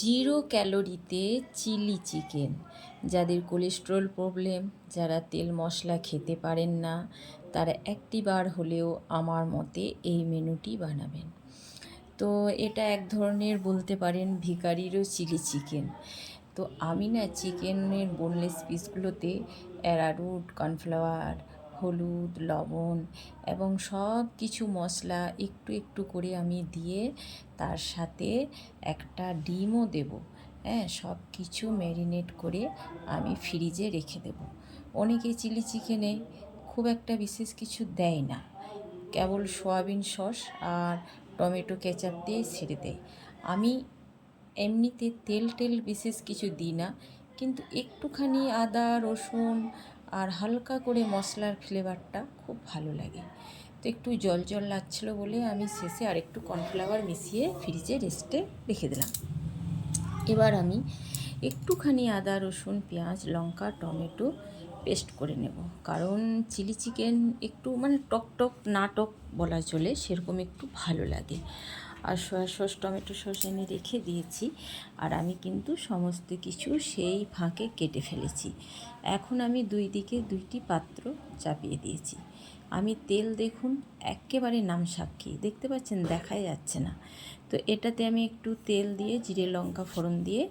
Zero ক্যালোরিতে chilli chicken. যাদের cholesterol problem, যারা তেল মশলা খেতে পারেন না, তারা একটিবার হলেও আমার মতে এই মেনুটি বানাবেন। তো এটা এক ধরনের বলতে পারেন ভিখারিরও চিলি চিকেন। তো আমি না চিকেনের বোনলেস পিসগুলোতে অ্যারারুট, কর্নফ্লাওয়ার, হলুদ, লবণ এবং সব কিছু মশলা একটু একটু করে আমি দিয়ে তার সাথে একটা ডিমও দেব। হ্যাঁ, সব কিছু ম্যারিনেট করে আমি ফ্রিজে রেখে দেব। অনেকে চিলি চিকেনে খুব একটা বিশেষ কিছু দেয় না, কেবল সয়াবিন সস আর টমেটো কেচাপ দিয়ে ছেড়ে দেয়। আমি এমনিতে তেল বিশেষ কিছু দিই না, কিন্তু একটুখানি আদা রসুন আর হালকা করে মশলার ফ্লেভারটা খুব ভালো লাগে। তো একটু জল জল লাগছিলো বলে আমি শেষে আরেকটু কর্নফ্লাওয়ার মিশিয়ে ফ্রিজে রেস্টে রেখে দিলাম। এবার আমি একটুখানি আদা রসুন পেঁয়াজ লঙ্কা টমেটো পেস্ট করে নেব, কারণ চিলি চিকেন একটু মানে টক টক না টক বলা চলে, সেরকম একটু ভালো লাগে। আর সয়া সস টমেটো সস এনে রেখে দিয়েছি, আর আমি কিন্তু সমস্ত কিছু সেই ফাঁকে কেটে ফেলেছি। এখন আমি দুই দিকে দুইটি পাত্র চাপিয়ে দিয়েছি। আমি তেল দেখুন একেবারে নামসাক্ষী, দেখতে পাচ্ছেন, দেখাই যাচ্ছে না। তো এটাতে আমি একটু তেল দিয়ে জিরে লঙ্কা ফোড়ন দিয়ে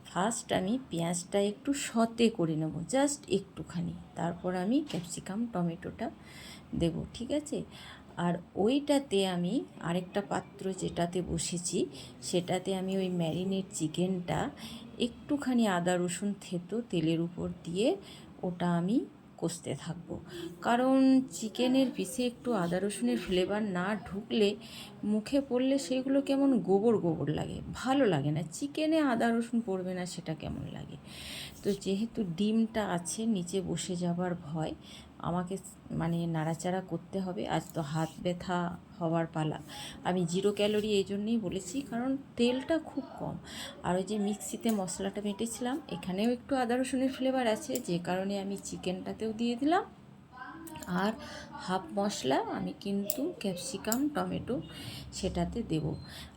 ফার্স্ট আমি পেঁয়াজটা একটু সতে করে নেব, জাস্ট একটুখানি। তারপর আমি ক্যাপসিকাম টমেটোটা দেব, ঠিক আছে। আর ওইটাতে আমি আরেকটা পাত্র যেটাতে বসেছি, সেটাতে আমি ওই ম্যারিনেট চিকেনটা একটুখানি আদা রসুন থেতো তেলের উপর দিয়ে ওটা আমি কষতে থাকবো। কারণ চিকেনের পিসে একটু আদা রসুনের ফ্লেভার না ঢুকলে মুখে পড়লে সেগুলো কেমন গোবর গোবর লাগে, ভালো লাগে না। চিকেনে আদা রসুন পড়বে না সেটা কেমন লাগে। তো যেহেতু ডিমটা আছে নিচে বসে যাবার ভয়, আমাকে মানে নাড়াচাড়া করতে হবে। আজ তো হাত ব্যথা হওয়ার পালা। আমি জিরো ক্যালোরি এই জন্যেই বলেছি, কারণ তেলটা খুব কম। আর ওই যে মিক্সিতে মশলাটা বেটেছিলাম, এখানেও একটু আদা রসুনের ফ্লেভার আছে, যে কারণে আমি চিকেনটাতেও দিয়ে দিলাম। আর হাফ মশলা আমি কিন্তু ক্যাপসিকাম টমেটো সেটাতে দেব।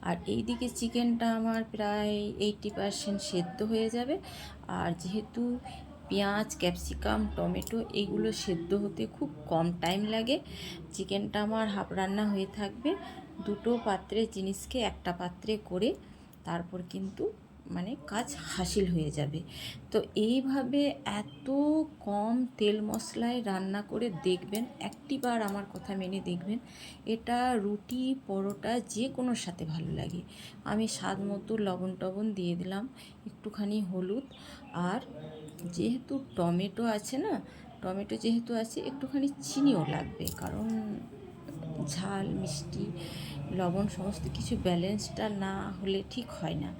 আর এই দিকে চিকেনটা আমার প্রায় 80% সেদ্ধ হয়ে যাবে। আর যেহেতু পেঁয়াজ ক্যাপসিকাম টমেটো এইগুলো সেদ্ধ হতে খুব কম টাইম লাগে, চিকেনটা আমার হাফ রান্না হয়ে থাকবে। দুটো পাত্রের জিনিসকে একটা পাত্রে করে তারপর কিন্তু মানে কাজ হাসিল হয়ে যাবে। তো এইভাবে এত কম তেল মশলায় রান্না করে দেখবেন, একটিবার আমার কথা মেনে দেখবেন, এটা রুটি পরোটা যে কোনোর সাথে ভালো লাগে। আমি স্বাদ মতো লবণ টবণ দিয়ে দিলাম, একটুখানি হলুদ। আর যেহেতু টমেটো আছে না, টমেটো যেহেতু আছে একটুখানি চিনিও লাগবে, কারণ ঝাল মিষ্টি লবণ সমস্ত কিছু ব্যালেন্সটা না হলে ঠিক হয় না।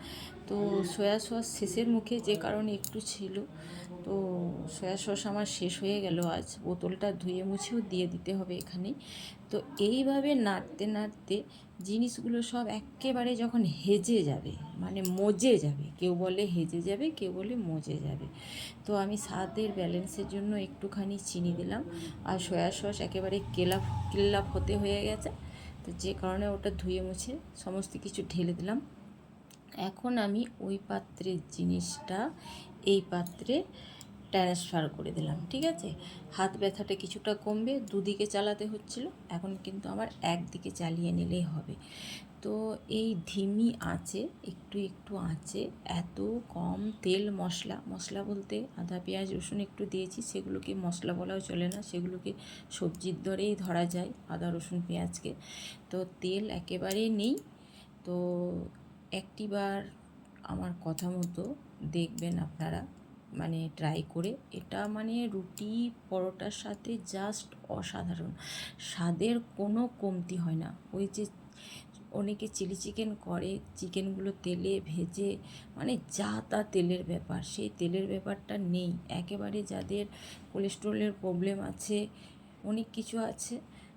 তো সয়া সস শেষের মুখে যে কারণে একটু ছিল, তো সয়া সস আমার শেষ হয়ে গেল আজ, বোতলটা ধুয়ে মুছেও দিয়ে দিতে হবে এখানে। তো এইভাবে নাড়তে নাড়তে জিনিসগুলো সব একেবারে যখন হেজে যাবে, মানে মজে যাবে, কেউ বলে হেজে যাবে কেউ বলে মজে যাবে, তো আমি স্বাদের ব্যালেন্সের জন্য একটুখানি চিনি দিলাম। আর সয়া সস একেবারে কিল্লাপ হতে হয়ে গেছে, তো যে কারণে ওটা ধুয়ে মুছে সমস্ত কিছু ঢেলে দিলাম। এখন আমি ওই পাত্রের জিনিসটা এই পাত্রে ট্রান্সফার করে দিলাম, ঠিক আছে। হাত ব্যথাটা কিছুটা কমবে, দুদিকে চালাতে হচ্ছিল, এখন কিন্তু আমার একদিকে চালিয়ে নিলেই হবে। তো এই ধিমি আঁচে একটু একটু আঁচে এত কম তেল মশলা বলতে আদা পেঁয়াজ রসুন একটু দিয়েছি, সেগুলোকে মশলা বলাও চলে না, সেগুলোকে সবজির দরেই ধরা যায় আদা রসুন পেঁয়াজকে। তো তেল একেবারেই নেই। তো একটিবার আমার কথা মতো দেখবেন আপনারা, মানে ট্রাই করে। এটা মানে রুটি পরোটার সাথে জাস্ট অসাধারণ, স্বাদের কোনো কমতি হয় না। ওই যে অনেকে চিলি চিকেন করে, চিকেনগুলো তেলে ভেজে মানে যা তা তেলের ব্যাপার, সেই তেলের ব্যাপারটা নেই একেবারে। যাদের কোলেস্ট্রলের প্রবলেম আছে, অনেক কিছু আছে,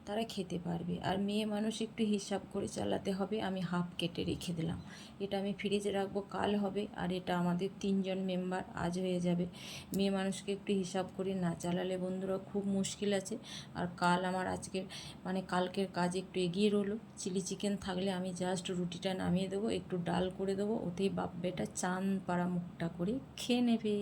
তারা খেতে পারবে। আর মেয়ে মানুষ একটু হিসাব করে চালাতে হবে। আমি হাফ কেটে রেখে দিলাম, এটা আমি ফ্রিজে রাখবো, কাল হবে। আর এটা আমাদের 3জন মেম্বার, আজ হয়ে যাবে। মেয়ে মানুষকে একটু হিসাব করে না চালালে বন্ধুরা খুব মুশকিল আছে। আর কাল আমার আজকের মানে কালকের কাজ একটু এগিয়ে রইলো। চিলি চিকেন থাকলে আমি জাস্ট রুটিটা নামিয়ে দেবো, একটু ডাল করে দেবো, ওতেই বাপ বেটা চান পাড়া মুখটা করে খেয়ে নেবে।